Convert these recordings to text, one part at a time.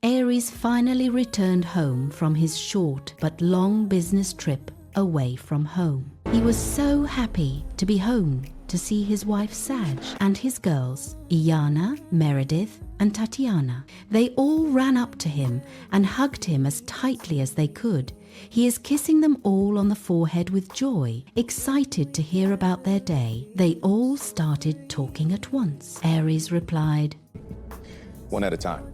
Aries finally returned home from his short but long business trip away from home. He was so happy to be home to see his wife Sag and his girls, Iana, Meredith, and Tatiana. They all ran up to him and hugged him as tightly as they could. He is kissing them all on the forehead with joy, excited to hear about their day. They all started talking at once. Aries replied, "One at a time.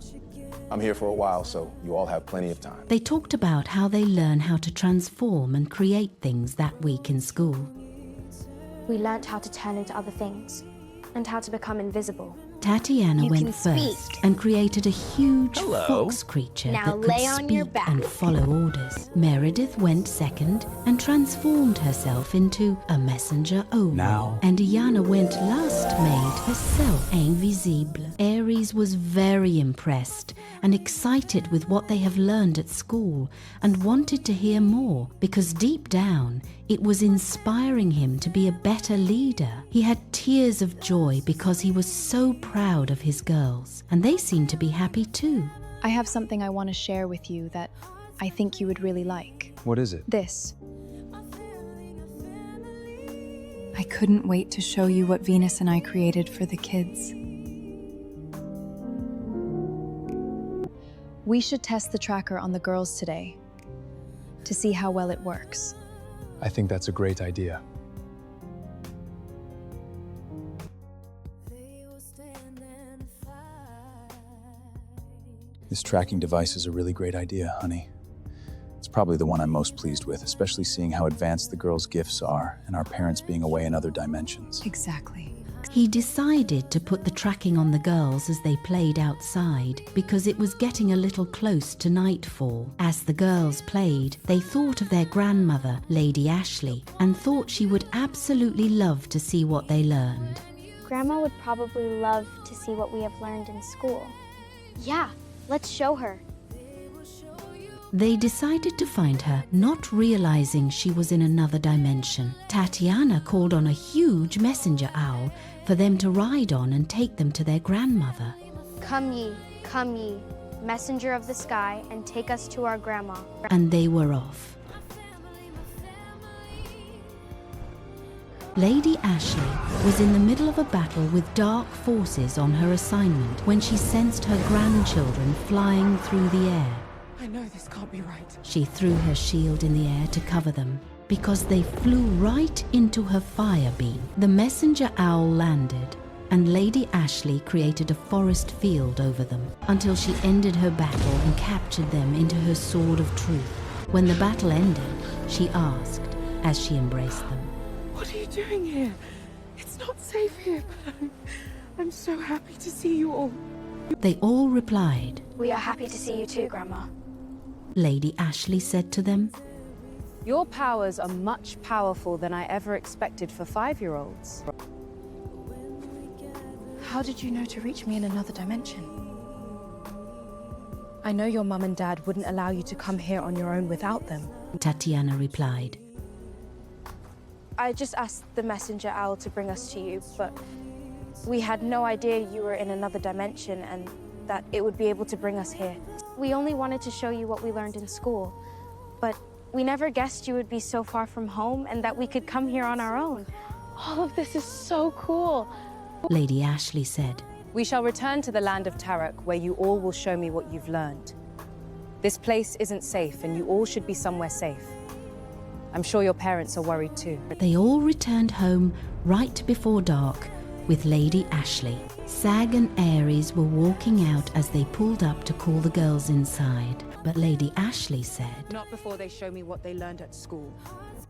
I'm here for a while, so you all have plenty of time." They talked about how they learn how to transform and create things that week in school. We learnt how to turn into other things and how to become invisible. Tatiana went first and created a huge fox creature Now that could lay on your speak back. and follow orders. Meredith went second and transformed herself into a messenger owl. Now. And Iana went last, made herself invisible. Aries was very impressed and excited with what they have learned at school and wanted to hear more because deep down it was inspiring him to be a better leader. He had tears of joy because he was so proud of his girls, and they seemed to be happy too. I have something I want to share with you that I think you would really like. What is it? This. I couldn't wait to show you what Venus and I created for the kids. We should test the tracker on the girls today to see how well it works. I think that's a great idea. This tracking device is a really great idea, honey. It's probably the one I'm most pleased with, especially seeing how advanced the girls' gifts are and our parents being away in other dimensions. Exactly. He decided to put the tracking on the girls as they played outside because it was getting a little close to nightfall. As the girls played, they thought of their grandmother, Lady Ashley, and thought she would absolutely love to see what they learned. Grandma would probably love to see what we have learned in school. Yeah, let's show her. They decided to find her, not realizing she was in another dimension. Tatiana called on a huge messenger owl for them to ride on and take them to their grandmother. Come ye, messenger of the sky, and take us to our grandma. And they were off. Lady Ashley was in the middle of a battle with dark forces on her assignment when she sensed her grandchildren flying through the air. I know this can't be right. She threw her shield in the air to cover them because they flew right into her fire beam. The messenger owl landed, and Lady Ashley created a forest field over them until she ended her battle and captured them into her sword of truth. When the battle ended, she asked as she embraced them, What are you doing here? It's not safe here, but I'm so happy to see you all. They all replied. We are happy to see you too, Grandma. Lady Ashley said to them, Your powers are much powerful than I ever expected for 5-year-olds. How did you know to reach me in another dimension? I know your mum and dad wouldn't allow you to come here on your own without them. Tatiana replied. I just asked the messenger owl to bring us to you, but we had no idea you were in another dimension and that it would be able to bring us here. We only wanted to show you what we learned in school, but we never guessed you would be so far from home and that we could come here on our own. All of this is so cool. Lady Ashley said. We shall return to the Land of Taroc, where you all will show me what you've learned. This place isn't safe, and you all should be somewhere safe. I'm sure your parents are worried too. They all returned home right before dark with Lady Ashley. Sag and Aries were walking out as they pulled up to call the girls inside. But Lady Ashley said, Not before they show me what they learned at school.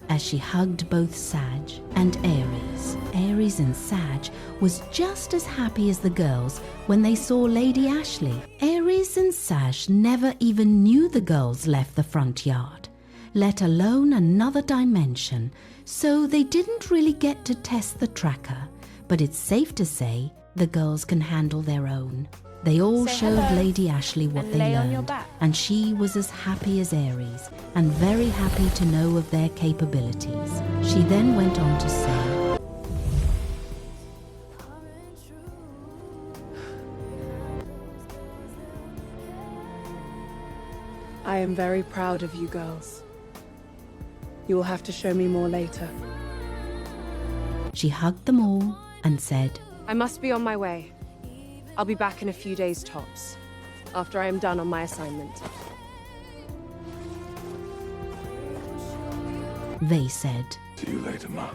as she hugged both Sag and Aries. Aries and Sag was just as happy as the girls when they saw Lady Ashley. Aries and Sag never even knew the girls left the front yard, let alone another dimension, so they didn't really get to test the tracker. But it's safe to say the girls can handle their own. They all showed Lady Ashley what they learned, and she was as happy as Aries, and very happy to know of their capabilities. She then went on to say, I am very proud of you girls. You will have to show me more later. She hugged them all and said, I must be on my way. I'll be back in a few days tops, after I am done on my assignment. They said, See you later, Ma.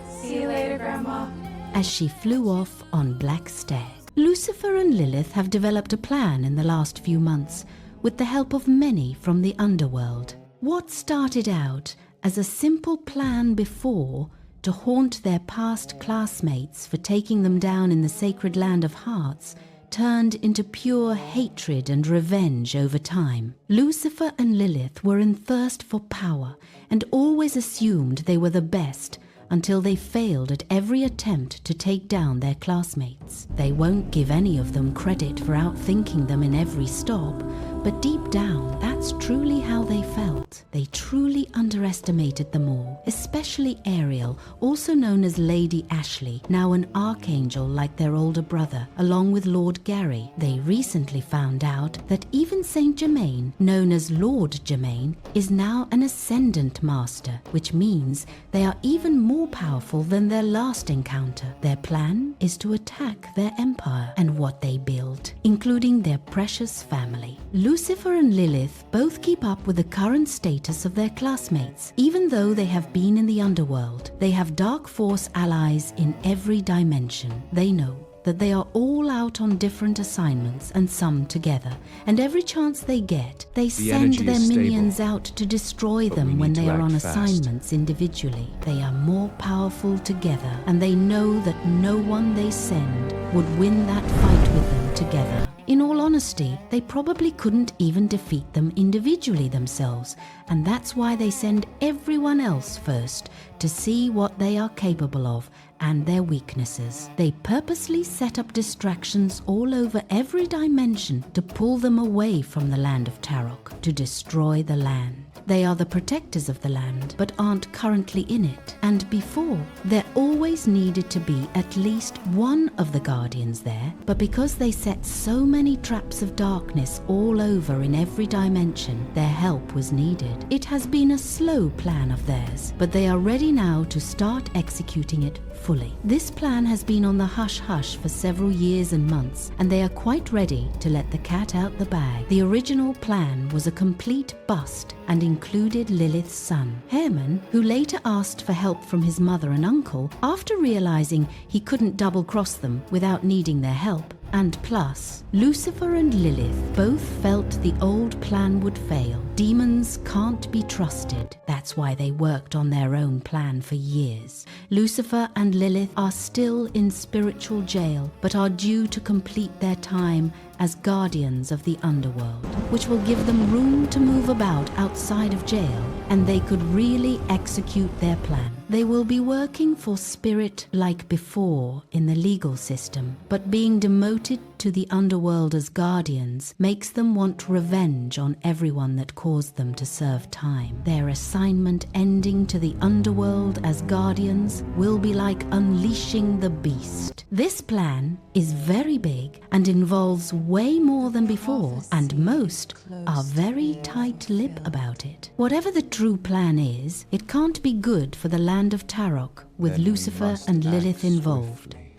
See you later, Grandma. as she flew off on Black Stag. Lucifer and Lilith have developed a plan in the last few months with the help of many from the underworld. What started out as a simple plan before to haunt their past classmates for taking them down in the sacred land of hearts turned into pure hatred and revenge over time. Lucifer and Lilith were in thirst for power and always assumed they were the best until they failed at every attempt to take down their classmates. They won't give any of them credit for outthinking them in every stop, but deep down, that's truly how they felt. They truly underestimated them all, especially Ariel, also known as Lady Ashley, now an archangel like their older brother, along with Lord Gary. They recently found out that even Saint Germain, known as Lord Germain, is now an ascendant master, which means they are even more powerful than their last encounter. Their plan is to attack their empire and what they build, including their precious family. Lucifer and Lilith both keep up with the current status of their classmates. Even though they have been in the underworld, they have dark force allies in every dimension. They know that they are all out on different assignments and some together, and every chance they get, they send energy their is stable, minions out to destroy but we them when need they to are on act fast. assignments individually. They are more powerful together, and they know that no one they send would win that fight with them together. In all honesty, they probably couldn't even defeat them individually themselves, and that's why they send everyone else first to see what they are capable of and their weaknesses. They purposely set up distractions all over every dimension to pull them away from the Land of Taroc, to destroy the land. They are the protectors of the land, but aren't currently in it. And before, there always needed to be at least one of the guardians there, but because they set so many traps of darkness all over in every dimension, their help was needed. It has been a slow plan of theirs, but they are ready now to start executing it fully. This plan has been on the hush-hush for several years and months, and they are quite ready to let the cat out the bag. The original plan was a complete bust and included Lilith's son, Herman, who later asked for help from his mother and uncle after realizing he couldn't double-cross them without needing their help. And plus, Lucifer and Lilith both felt the old plan would fail. Demons can't be trusted. That's why they worked on their own plan for years. Lucifer and Lilith are still in spiritual jail, but are due to complete their time as guardians of the underworld, which will give them room to move about outside of jail, and they could really execute their plan. They will be working for Spirit like before in the legal system, but being demoted to the underworld as guardians makes them want revenge on everyone that caused them to serve time. Their assignment ending to the underworld as guardians will be like unleashing the beast. This plan is very big and involves way more than before, and most are very tight-lipped about it. Whatever the true plan is, it can't be good for the Land of Taroc with Then we Lucifer must and act Lilith involved. swiftly.